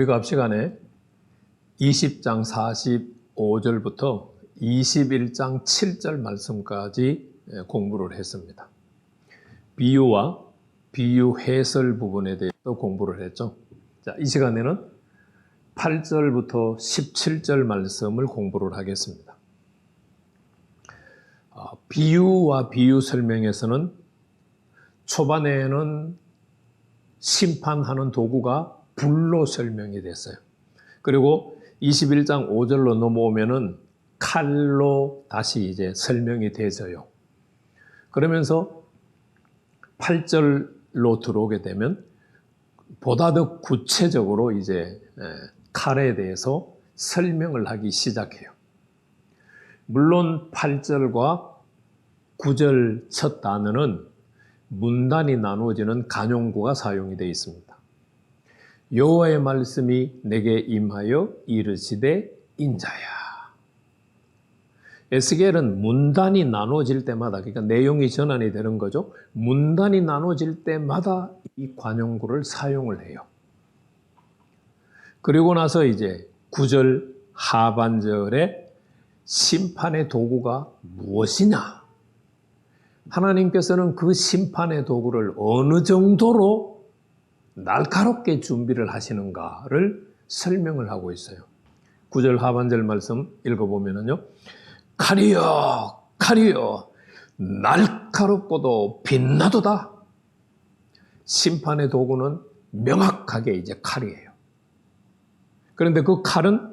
우리가 앞 시간에 20장 45절부터 21장 7절 말씀까지 공부를 했습니다. 비유와 비유 해설 부분에 대해서 공부를 했죠. 자, 이 시간에는 8절부터 17절 말씀을 공부를 하겠습니다. 비유와 비유 설명에서는 초반에는 심판하는 도구가 불로 설명이 됐어요. 그리고 21장 5절로 넘어오면은 칼로 다시 이제 설명이 되져요. 그러면서 8절로 들어오게 되면 보다 더 구체적으로 이제 칼에 대해서 설명을 하기 시작해요. 물론 8절과 9절 첫 단어는 문단이 나누어지는 간용구가 사용이 되어 있습니다. 여호와의 말씀이 내게 임하여 이르시되 인자야. 에스겔은 문단이 나누어질 때마다, 그러니까 내용이 전환이 되는 거죠. 문단이 나누어질 때마다 이 관용구를 사용을 해요. 그리고 나서 이제 9절 하반절에 심판의 도구가 무엇이냐? 하나님께서는 그 심판의 도구를 어느 정도로 날카롭게 준비를 하시는가를 설명을 하고 있어요. 9절 하반절 말씀 읽어보면요. 칼이여, 칼이여, 날카롭고도 빛나도다. 심판의 도구는 명확하게 이제 칼이에요. 그런데 그 칼은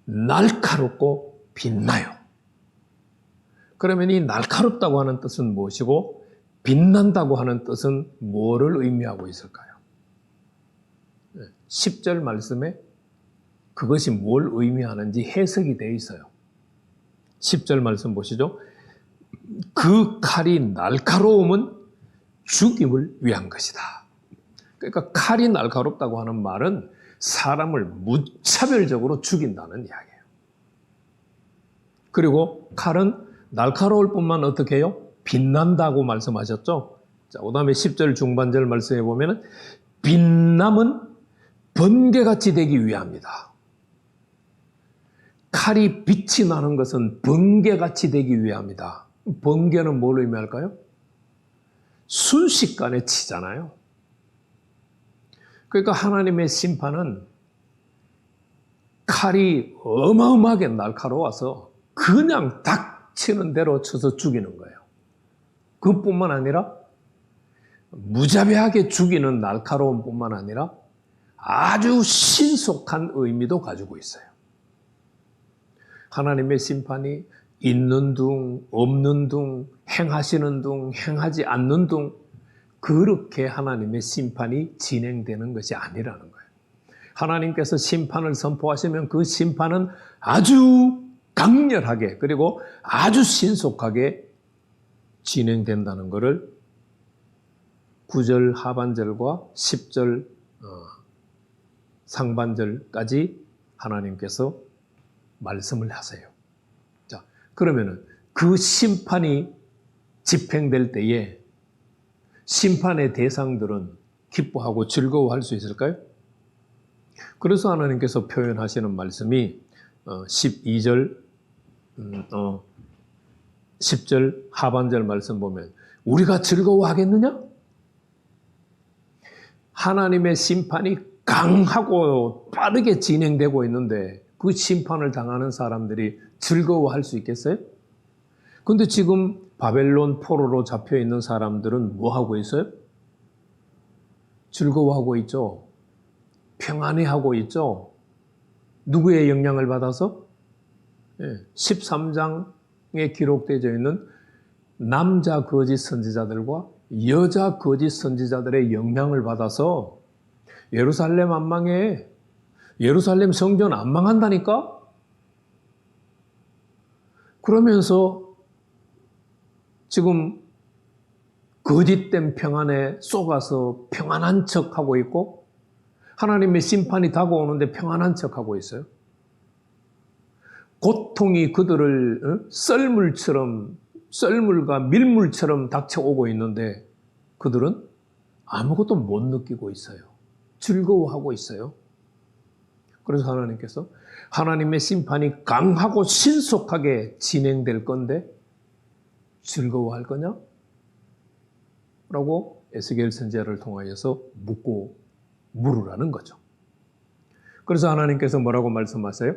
날카롭고 빛나요. 그러면 이 날카롭다고 하는 뜻은 무엇이고 빛난다고 하는 뜻은 뭐를 의미하고 있을까요? 10절 말씀에 그것이 뭘 의미하는지 해석이 되어 있어요. 10절 말씀 보시죠. 그 칼이 날카로움은 죽임을 위한 것이다. 그러니까 칼이 날카롭다고 하는 말은 사람을 무차별적으로 죽인다는 이야기예요. 그리고 칼은 날카로울 뿐만 어떻게 해요? 빛난다고 말씀하셨죠? 자, 그 다음에 10절 중반절 말씀해 보면 빛남은 번개같이 되기 위함이다. 칼이 빛이 나는 것은 번개같이 되기 위함이다. 번개는 뭘 의미할까요? 순식간에 치잖아요. 그러니까 하나님의 심판은 칼이 어마어마하게 날카로워서 그냥 닥치는 대로 쳐서 죽이는 거예요. 그뿐만 아니라 무자비하게 죽이는 날카로움뿐만 아니라 아주 신속한 의미도 가지고 있어요. 하나님의 심판이 있는 둥, 없는 둥, 행하시는 둥, 행하지 않는 둥, 그렇게 하나님의 심판이 진행되는 것이 아니라는 거예요. 하나님께서 심판을 선포하시면 그 심판은 아주 강렬하게 그리고 아주 신속하게 진행된다는 것을 9절 하반절과 10절 상반절까지 하나님께서 말씀을 하세요. 자, 그러면은 그 심판이 집행될 때에 심판의 대상들은 기뻐하고 즐거워할 수 있을까요? 그래서 하나님께서 표현하시는 말씀이 12절, 10절 하반절 말씀 보면 우리가 즐거워하겠느냐? 하나님의 심판이 강하고 빠르게 진행되고 있는데 그 심판을 당하는 사람들이 즐거워할 수 있겠어요? 근데 지금 바벨론 포로로 잡혀 있는 사람들은 뭐 하고 있어요? 즐거워하고 있죠. 평안해하고 있죠. 누구의 영향을 받아서? 13장에 기록되어 있는 남자 거짓 선지자들과 여자 거짓 선지자들의 영향을 받아서 예루살렘 안 망해. 예루살렘 성전 안 망한다니까? 그러면서 지금 거짓된 평안에 속아서 평안한 척하고 있고 하나님의 심판이 다가오는데 평안한 척하고 있어요. 고통이 그들을 썰물과 밀물처럼 닥쳐오고 있는데 그들은 아무것도 못 느끼고 있어요. 즐거워하고 있어요. 그래서 하나님께서 하나님의 심판이 강하고 신속하게 진행될 건데 즐거워할 거냐? 라고 에스겔 선지자를 통하여서 묻고 물으라는 거죠. 그래서 하나님께서 뭐라고 말씀하세요?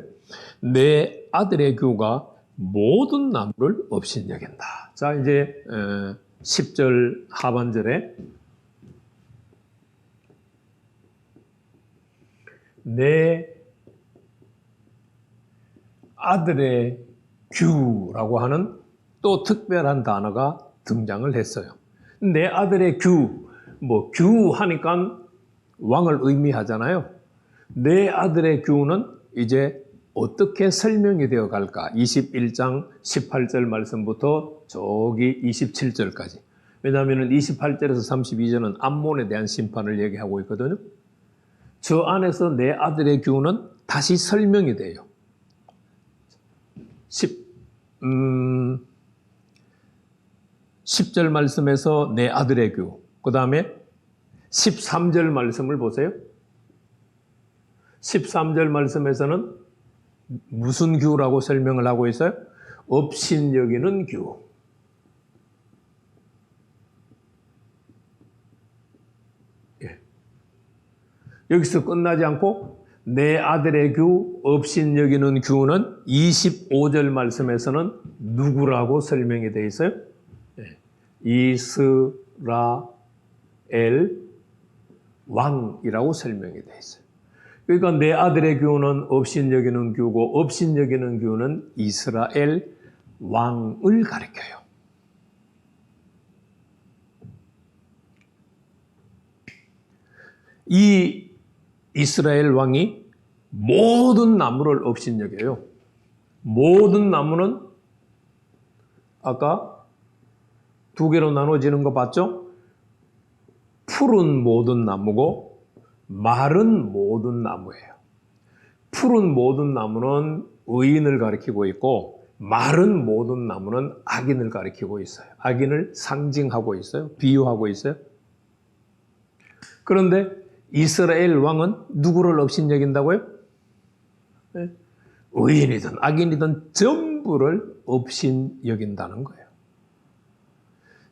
내 아들의 규가 모든 나무를 업신여긴다. 자, 이제 10절 하반절에 내 아들의 규라고 하는 또 특별한 단어가 등장을 했어요. 내 아들의 규, 규 하니까 왕을 의미하잖아요. 내 아들의 규는 이제 어떻게 설명이 되어 갈까? 21장 18절 말씀부터 저기 27절까지. 왜냐하면 28절에서 32절은 암몬에 대한 심판을 얘기하고 있거든요. 저 안에서 내 아들의 규는 다시 설명이 돼요. 10절 말씀에서 내 아들의 규, 그 다음에 13절 말씀을 보세요. 13절 말씀에서는 무슨 규라고 설명을 하고 있어요? 업신여기는 규. 예. 여기서 끝나지 않고 내 아들의 규, 업신여기는 규는 25절 말씀에서는 누구라고 설명이 되어 있어요? 예. 이스라엘 왕이라고 설명이 되어 있어요. 그러니까 내 아들의 규는 업신여기는 규고 업신여기는 규는 이스라엘 왕을 가리켜요. 이 이스라엘 왕이 모든 나무를 업신여겨요. 모든 나무는 아까 두 개로 나눠지는 거 봤죠? 푸른 모든 나무고 마른 모든 나무예요. 푸른 모든 나무는 의인을 가리키고 있고 마른 모든 나무는 악인을 가리키고 있어요. 악인을 상징하고 있어요. 비유하고 있어요. 그런데 이스라엘 왕은 누구를 업신여긴다고요? 네. 의인이든 악인이든 전부를 업신여긴다는 거예요.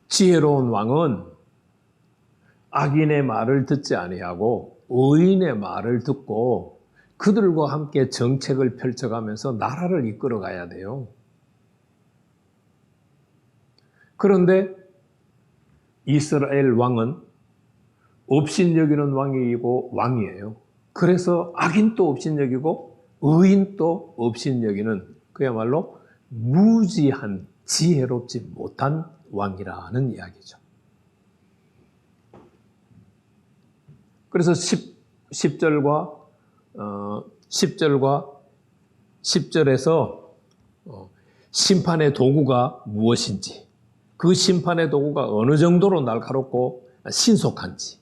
지혜로운 왕은 악인의 말을 듣지 아니하고 의인의 말을 듣고 그들과 함께 정책을 펼쳐가면서 나라를 이끌어 가야 돼요. 그런데 이스라엘 왕은 업신여기는 왕이고 왕이에요. 그래서 악인도 업신여기고 의인도 업신여기는 그야말로 무지한 지혜롭지 못한 왕이라는 이야기죠. 그래서 10절과 10절에서 심판의 도구가 무엇인지, 그 심판의 도구가 어느 정도로 날카롭고 신속한지,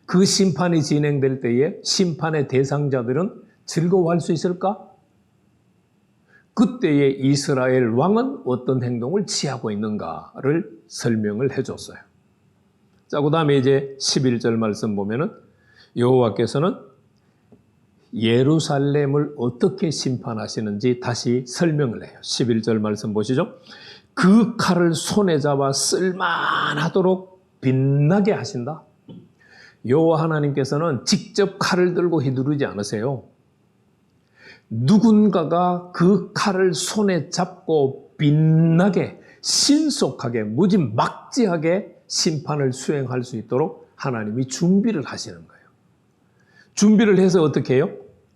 그 심판이 진행될 때에 심판의 대상자들은 즐거워할 수 있을까? 그때의 이스라엘 왕은 어떤 행동을 취하고 있는가를 설명을 해줬어요. 자, 그 다음에 이제 11절 말씀 보면은 여호와께서는 예루살렘을 어떻게 심판하시는지 다시 설명을 해요. 11절 말씀 보시죠. 그 칼을 손에 잡아 쓸만하도록 빛나게 하신다. 여호와 하나님께서는 직접 칼을 들고 휘두르지 않으세요. 누군가가 그 칼을 손에 잡고 빛나게 신속하게 무지막지하게 심판을 수행할 수 있도록 하나님이 준비를 하시는 거예요. 준비를 해서 어떻게 해요?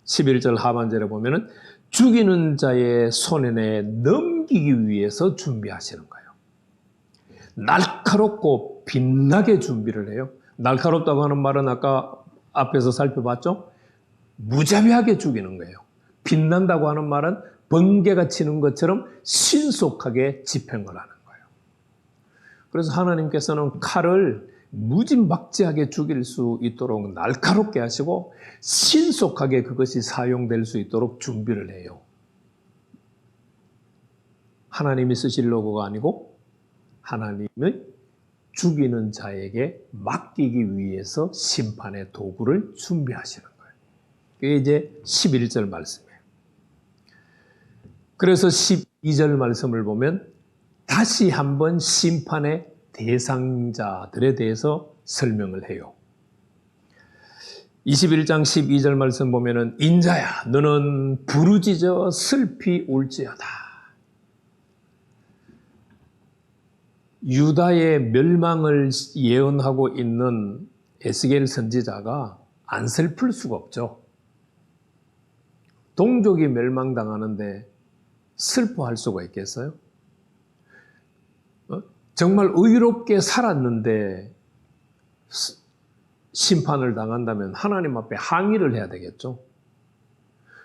11절 하반절에 보면은 죽이는 자의 손에 넘기기 위해서 준비하시는 거예요. 날카롭고 빛나게 준비를 해요. 날카롭다고 하는 말은 아까 앞에서 살펴봤죠? 무자비하게 죽이는 거예요. 빛난다고 하는 말은 번개가 치는 것처럼 신속하게 집행을 하는 거예요. 그래서 하나님께서는 칼을 무지막지하게 죽일 수 있도록 날카롭게 하시고 신속하게 그것이 사용될 수 있도록 준비를 해요. 하나님이 쓰실 로고가 아니고 하나님의 죽이는 자에게 맡기기 위해서 심판의 도구를 준비하시는 거예요. 그게 이제 11절 말씀이에요. 그래서 12절 말씀을 보면 다시 한번 심판의 대상자들에 대해서 설명을 해요. 21장 12절 말씀 보면은 인자야 너는 부르짖어 슬피 울지어다. 유다의 멸망을 예언하고 있는 에스겔 선지자가 안 슬플 수가 없죠. 동족이 멸망당하는데 슬퍼할 수가 있겠어요? 정말 의롭게 살았는데 심판을 당한다면 하나님 앞에 항의를 해야 되겠죠.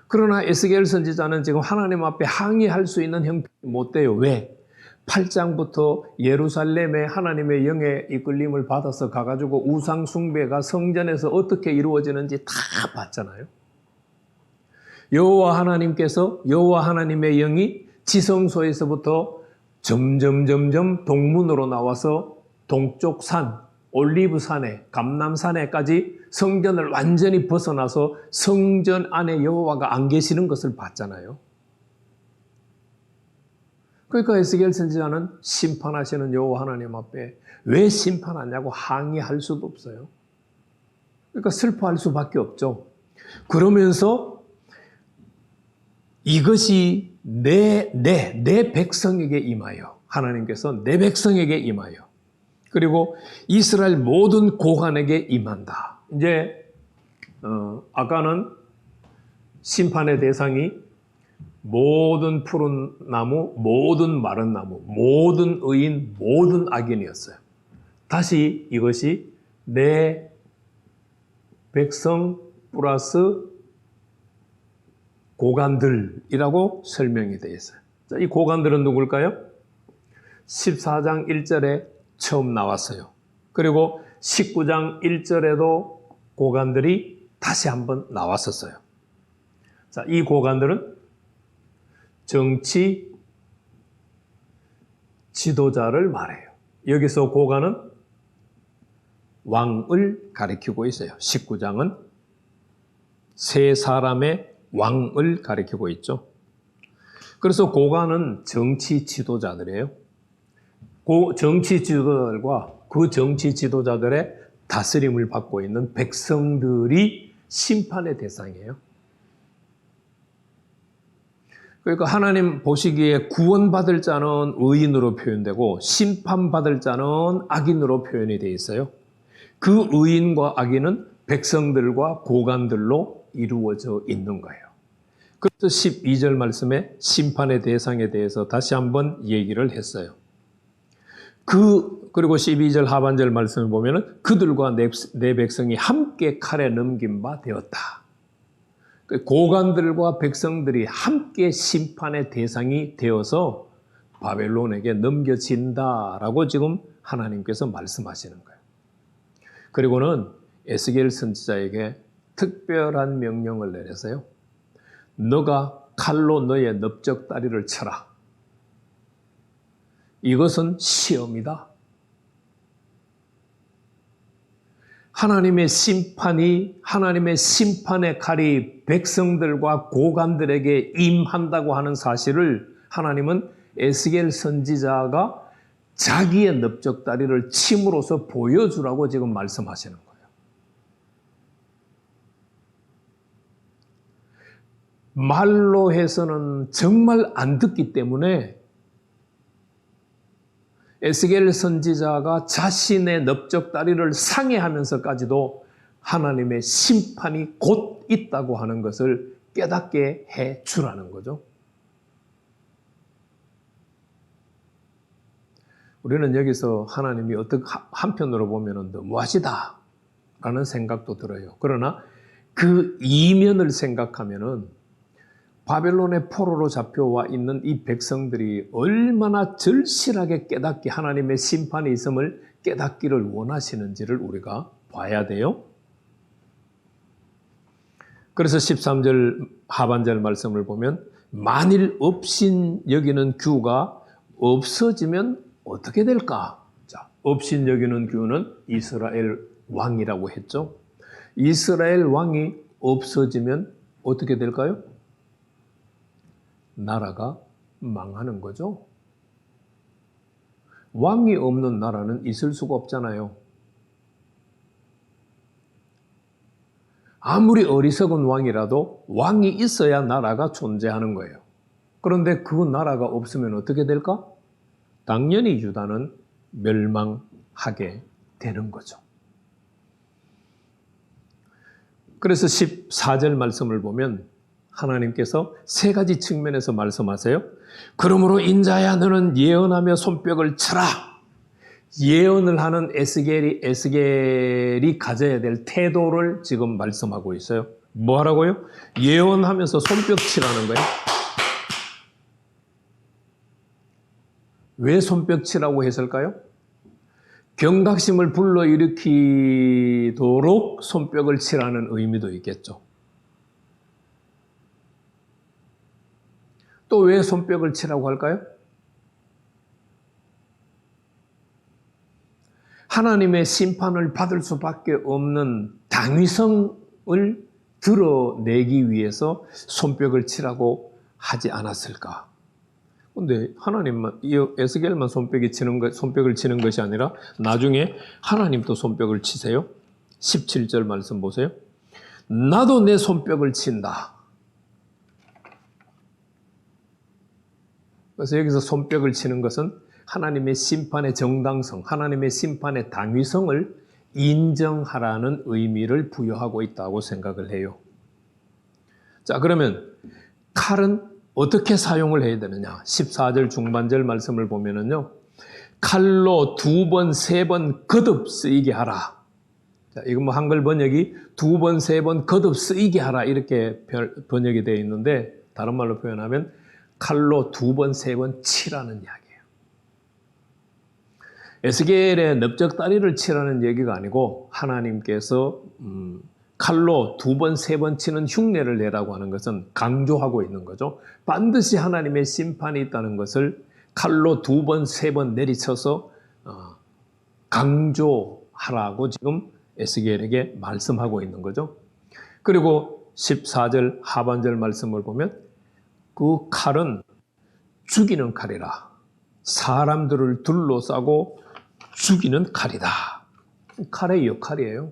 그러나 에스겔 선지자는 지금 하나님 앞에 항의할 수 있는 형편이 못 돼요. 왜? 8장부터 예루살렘에 하나님의 영의 이끌림을 받아서 가가지고 우상 숭배가 성전에서 어떻게 이루어지는지 다 봤잖아요. 여호와 하나님의 영이 지성소에서부터 점점 동문으로 나와서 동쪽 산, 올리브산에, 감람산에까지 성전을 완전히 벗어나서 성전 안에 여호와가 안 계시는 것을 봤잖아요. 그러니까 에스겔 선지자는 심판하시는 여호와 하나님 앞에 왜 심판하냐고 항의할 수도 없어요. 그러니까 슬퍼할 수밖에 없죠. 그러면서 이것이 내 백성에게 임하여, 하나님께서 내 백성에게 임하여, 그리고 이스라엘 모든 고관에게 임한다. 이제 아까는 심판의 대상이 모든 푸른 나무, 모든 마른 나무, 모든 의인, 모든 악인이었어요. 다시 이것이 내 백성 플러스 고관들이라고 설명이 되어 있어요. 자, 이 고관들은 누굴까요? 14장 1절에 처음 나왔어요. 그리고 19장 1절에도 고관들이 다시 한번 나왔었어요. 자, 이 고관들은 정치 지도자를 말해요. 여기서 고관은 왕을 가리키고 있어요. 19장은 세 사람의 왕을 가리키고 있죠. 그래서 고관은 정치 지도자들이에요. 정치 지도자들과 그 정치 지도자들의 다스림을 받고 있는 백성들이 심판의 대상이에요. 그러니까 하나님 보시기에 구원받을 자는 의인으로 표현되고 심판받을 자는 악인으로 표현이 되어 있어요. 그 의인과 악인은 백성들과 고관들로 이루어져 있는 거예요. 그래서 12절 말씀에 심판의 대상에 대해서 다시 한번 얘기를 했어요. 그리고 12절 하반절 말씀을 보면은 그들과 내 백성이 함께 칼에 넘긴 바 되었다. 고관들과 백성들이 함께 심판의 대상이 되어서 바벨론에게 넘겨진다라고 지금 하나님께서 말씀하시는 거예요. 그리고는 에스겔 선지자에게 특별한 명령을 내려서요. 너가 칼로 너의 넓적다리를 쳐라. 이것은 시험이다. 하나님의 심판의 칼이 백성들과 고관들에게 임한다고 하는 사실을 하나님은 에스겔 선지자가 자기의 넓적다리를 침으로써 보여주라고 지금 말씀하시는 거예요. 말로 해서는 정말 안 듣기 때문에 에스겔 선지자가 자신의 넓적다리를 상해하면서까지도 하나님의 심판이 곧 있다고 하는 것을 깨닫게 해 주라는 거죠. 우리는 여기서 하나님이 어떻게 한편으로 보면 너무하시다 라는 생각도 들어요. 그러나 그 이면을 생각하면은 바벨론의 포로로 잡혀와 있는 이 백성들이 얼마나 절실하게 깨닫기, 하나님의 심판이 있음을 깨닫기를 원하시는지를 우리가 봐야 돼요. 그래서 13절 하반절 말씀을 보면 만일 업신 여기는 규가 없어지면 어떻게 될까? 자, 업신 여기는 규는 이스라엘 왕이라고 했죠. 이스라엘 왕이 없어지면 어떻게 될까요? 나라가 망하는 거죠. 왕이 없는 나라는 있을 수가 없잖아요. 아무리 어리석은 왕이라도 왕이 있어야 나라가 존재하는 거예요. 그런데 그 나라가 없으면 어떻게 될까? 당연히 유다는 멸망하게 되는 거죠. 그래서 14절 말씀을 보면 하나님께서 세 가지 측면에서 말씀하세요. 그러므로 인자야 너는 예언하며 손뼉을 쳐라. 예언을 하는 에스겔이 가져야 될 태도를 지금 말씀하고 있어요. 뭐 하라고요? 예언하면서 손뼉 치라는 거예요. 왜 손뼉 치라고 했을까요? 경각심을 불러일으키도록 손뼉을 치라는 의미도 있겠죠. 또 왜 손뼉을 치라고 할까요? 하나님의 심판을 받을 수밖에 없는 당위성을 드러내기 위해서 손뼉을 치라고 하지 않았을까? 근데 하나님만, 에스겔만 손뼉을 치는 것이 아니라 나중에 하나님도 손뼉을 치세요. 17절 말씀 보세요. 나도 내 손뼉을 친다. 그래서 여기서 손뼉을 치는 것은 하나님의 심판의 정당성, 하나님의 심판의 당위성을 인정하라는 의미를 부여하고 있다고 생각을 해요. 자, 그러면 칼은 어떻게 사용을 해야 되느냐? 14절 중반절 말씀을 보면은요, 칼로 2번, 3번 거듭 쓰이게 하라. 자, 이건 뭐 한글 번역이 2번, 3번 거듭 쓰이게 하라 이렇게 번역이 되어 있는데 다른 말로 표현하면 칼로 2번, 3번 치라는 이야기예요. 에스겔의 넓적다리를 치라는 얘기가 아니고 하나님께서 칼로 2번, 3번 치는 흉내를 내라고 하는 것은 강조하고 있는 거죠. 반드시 하나님의 심판이 있다는 것을 칼로 2번, 3번 내리쳐서 강조하라고 지금 에스겔에게 말씀하고 있는 거죠. 그리고 14절 하반절 말씀을 보면 그 칼은 죽이는 칼이라. 사람들을 둘러싸고 죽이는 칼이다. 칼의 역할이에요.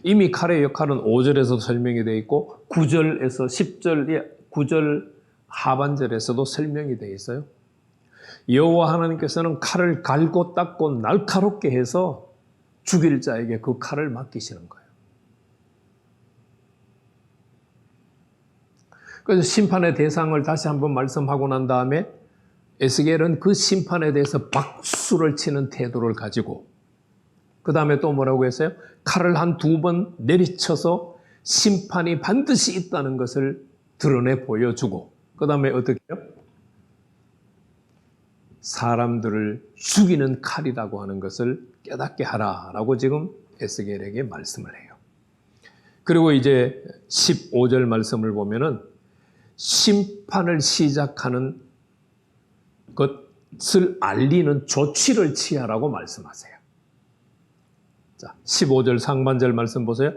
이미 칼의 역할은 5절에서 설명이 되어 있고 9절에서 10절, 9절 하반절에서도 설명이 되어 있어요. 여호와 하나님께서는 칼을 갈고 닦고 날카롭게 해서 죽일 자에게 그 칼을 맡기시는 거예요. 그래서 심판의 대상을 다시 한번 말씀하고 난 다음에 에스겔은 그 심판에 대해서 박수를 치는 태도를 가지고 그 다음에 또 뭐라고 했어요? 칼을 한 2번 내리쳐서 심판이 반드시 있다는 것을 드러내 보여주고 그 다음에 어떻게 해요? 사람들을 죽이는 칼이라고 하는 것을 깨닫게 하라라고 지금 에스겔에게 말씀을 해요. 그리고 이제 15절 말씀을 보면은 심판을 시작하는 것을 알리는 조치를 취하라고 말씀하세요. 자, 15절 상반절 말씀 보세요.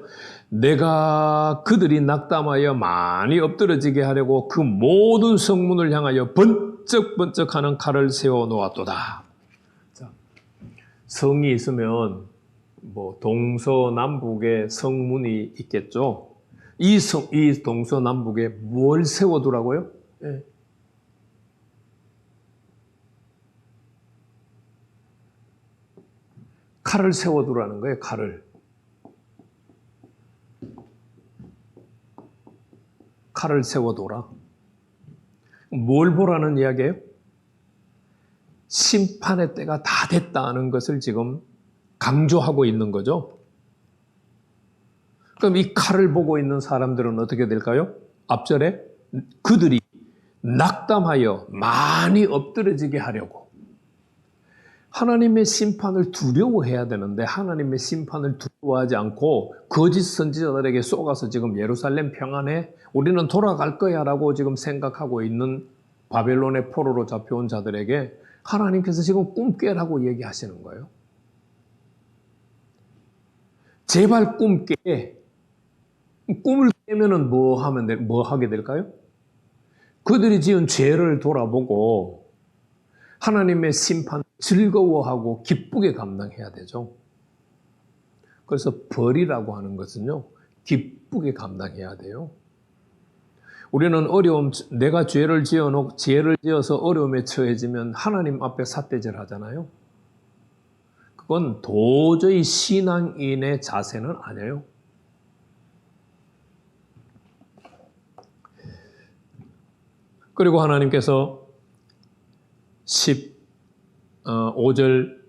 내가 그들이 낙담하여 많이 엎드러지게 하려고 그 모든 성문을 향하여 번쩍번쩍하는 칼을 세워 놓았도다. 자, 성이 있으면 뭐 동서남북에 성문이 있겠죠. 이 동서남북에 뭘 세워두라고요? 네. 칼을 세워두라는 거예요. 칼을 세워둬라. 뭘 보라는 이야기예요? 심판의 때가 다 됐다는 것을 지금 강조하고 있는 거죠. 그럼 이 칼을 보고 있는 사람들은 어떻게 될까요? 앞절에 그들이 낙담하여 많이 엎드러지게 하려고. 하나님의 심판을 두려워해야 되는데 하나님의 심판을 두려워하지 않고 거짓 선지자들에게 쏘가서 지금 예루살렘 평안해 우리는 돌아갈 거야 라고 지금 생각하고 있는 바벨론의 포로로 잡혀온 자들에게 하나님께서 지금 꿈 깨라고 얘기하시는 거예요. 제발 꿈 깨. 꿈을 깨면은 뭐 하게 될까요? 그들이 지은 죄를 돌아보고 하나님의 심판 즐거워하고 기쁘게 감당해야 되죠. 그래서 벌이라고 하는 것은요, 기쁘게 감당해야 돼요. 우리는 내가 죄를 지어서 어려움에 처해지면 하나님 앞에 삿대질 하잖아요. 그건 도저히 신앙인의 자세는 아니에요. 그리고 하나님께서 15절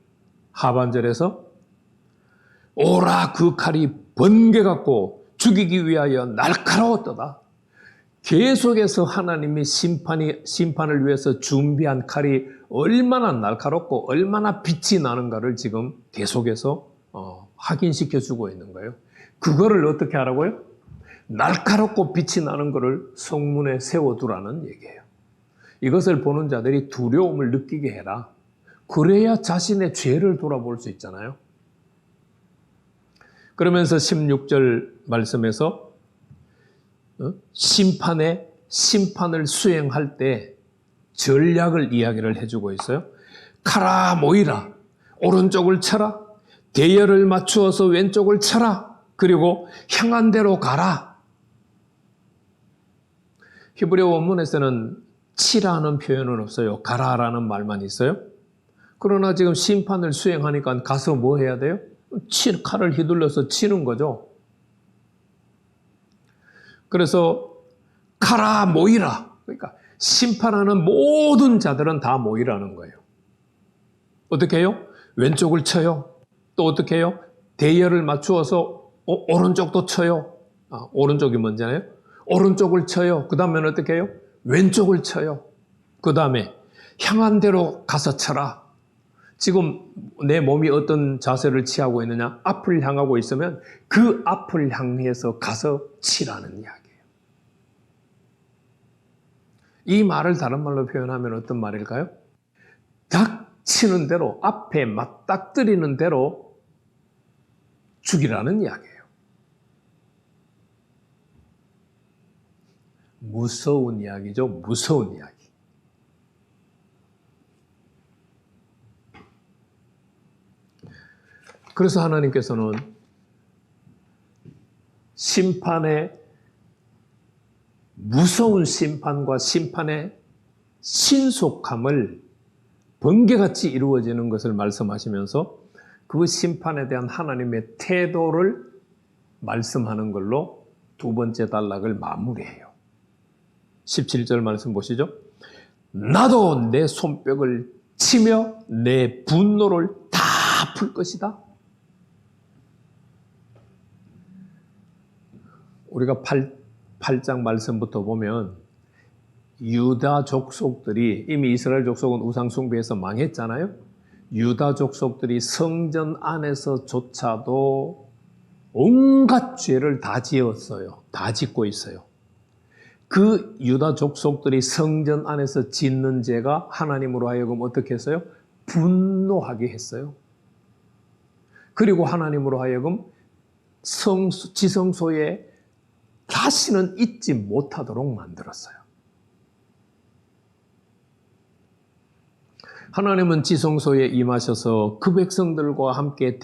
하반절에서 오라 그 칼이 번개같고 죽이기 위하여 날카로웠도다. 계속해서 하나님이 심판을 위해서 준비한 칼이 얼마나 날카롭고 얼마나 빛이 나는가를 지금 계속해서 확인시켜주고 있는 거예요. 그거를 어떻게 하라고요? 날카롭고 빛이 나는 것을 성문에 세워두라는 얘기예요. 이것을 보는 자들이 두려움을 느끼게 해라. 그래야 자신의 죄를 돌아볼 수 있잖아요. 그러면서 16절 말씀에서 심판을 수행할 때 전략을 이야기를 해주고 있어요. 칼아 모이라, 오른쪽을 쳐라, 대열을 맞추어서 왼쪽을 쳐라, 그리고 향한 대로 가라. 히브리어 원문에서는 치라는 표현은 없어요. 가라라는 말만 있어요. 그러나 지금 심판을 수행하니까 가서 뭐 해야 돼요? 칼을 휘둘러서 치는 거죠. 그래서 칼아 모이라. 그러니까 심판하는 모든 자들은 다 모이라는 거예요. 어떻게 해요? 왼쪽을 쳐요. 또 어떻게 해요? 대열을 맞추어서 오른쪽도 쳐요. 오른쪽이 뭔지아요? 오른쪽을 쳐요. 그 다음에는 어떻게 해요? 왼쪽을 쳐요. 그 다음에 향한 대로 가서 쳐라. 지금 내 몸이 어떤 자세를 취하고 있느냐? 앞을 향하고 있으면 그 앞을 향해서 가서 치라는 이야기예요. 이 말을 다른 말로 표현하면 어떤 말일까요? 닥치는 대로, 앞에 맞닥뜨리는 대로 죽이라는 이야기예요. 무서운 이야기죠. 무서운 이야기. 그래서 하나님께서는 무서운 심판과 심판의 신속함을 번개같이 이루어지는 것을 말씀하시면서 그 심판에 대한 하나님의 태도를 말씀하는 걸로 두 번째 단락을 마무리해요. 17절 말씀 보시죠. 나도 내 손뼉을 치며 내 분노를 다 풀 것이다. 우리가 8장 말씀부터 보면 유다 족속들이, 이미 이스라엘 족속은 우상 숭배에서 망했잖아요. 유다 족속들이 성전 안에서조차도 온갖 죄를 다 지었어요. 다 짓고 있어요. 그 유다 족속들이 성전 안에서 짓는 죄가 하나님으로 하여금 어떻게 했어요? 분노하게 했어요. 그리고 하나님으로 하여금 지성소에 다시는 잊지 못하도록 만들었어요. 하나님은 지성소에 임하셔서 그 백성들과 함께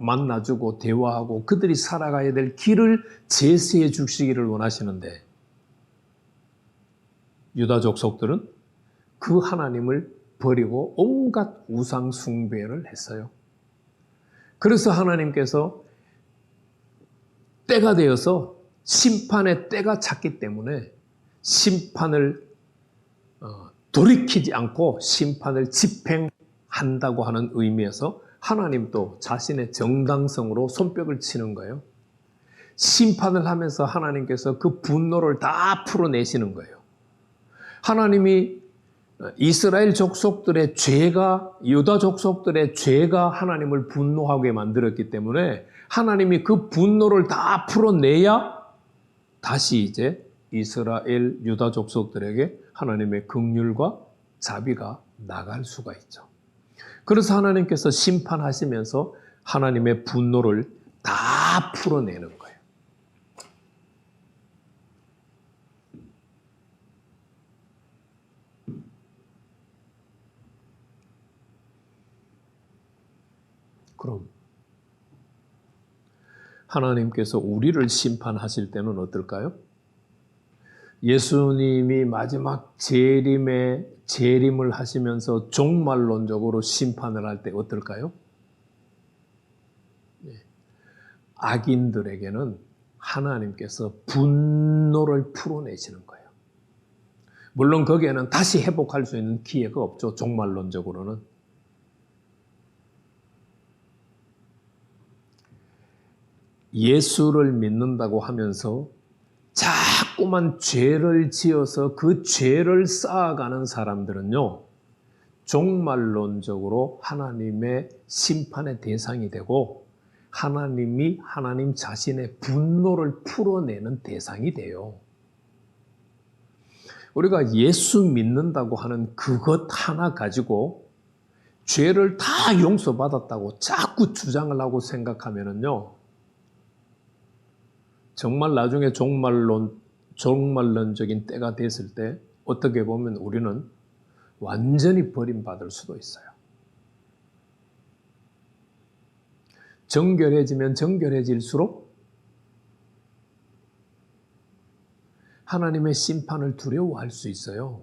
만나주고 대화하고 그들이 살아가야 될 길을 제시해 주시기를 원하시는데 유다 족속들은 그 하나님을 버리고 온갖 우상 숭배를 했어요. 그래서 하나님께서 때가 되어서 심판의 때가 찼기 때문에 심판을 돌이키지 않고 심판을 집행한다고 하는 의미에서 하나님도 자신의 정당성으로 손뼉을 치는 거예요. 심판을 하면서 하나님께서 그 분노를 다 풀어내시는 거예요. 하나님이 이스라엘 족속들의 죄가, 유다 족속들의 죄가 하나님을 분노하게 만들었기 때문에 하나님이 그 분노를 다 풀어내야 다시 이제 이스라엘 유다 족속들에게 하나님의 긍휼과 자비가 나갈 수가 있죠. 그래서 하나님께서 심판하시면서 하나님의 분노를 다 풀어내는 거예요. 그럼 하나님께서 우리를 심판하실 때는 어떨까요? 예수님이 마지막 재림을 하시면서 종말론적으로 심판을 할 때 어떨까요? 악인들에게는 하나님께서 분노를 풀어내시는 거예요. 물론 거기에는 다시 회복할 수 있는 기회가 없죠. 종말론적으로는. 예수를 믿는다고 하면서 자꾸만 죄를 지어서 그 죄를 쌓아가는 사람들은요, 종말론적으로 하나님의 심판의 대상이 되고 하나님이 하나님 자신의 분노를 풀어내는 대상이 돼요. 우리가 예수 믿는다고 하는 그것 하나 가지고 죄를 다 용서받았다고 자꾸 주장을 하고 생각하면은요, 정말 나중에 종말론적인 때가 됐을 때 어떻게 보면 우리는 완전히 버림받을 수도 있어요. 정결해지면 정결해질수록 하나님의 심판을 두려워할 수 있어요.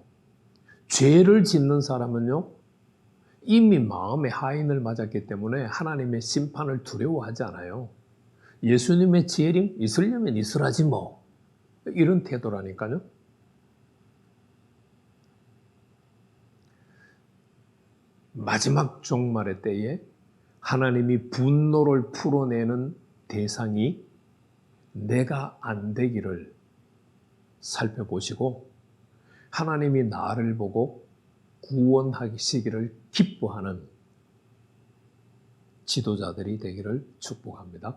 죄를 짓는 사람은요, 이미 마음의 하인을 맞았기 때문에 하나님의 심판을 두려워하지 않아요. 예수님의 재림 있으려면 있으라지 뭐, 이런 태도라니까요. 마지막 종말의 때에 하나님이 분노를 풀어내는 대상이 내가 안 되기를 살펴보시고 하나님이 나를 보고 구원하시기를 기뻐하는 지도자들이 되기를 축복합니다.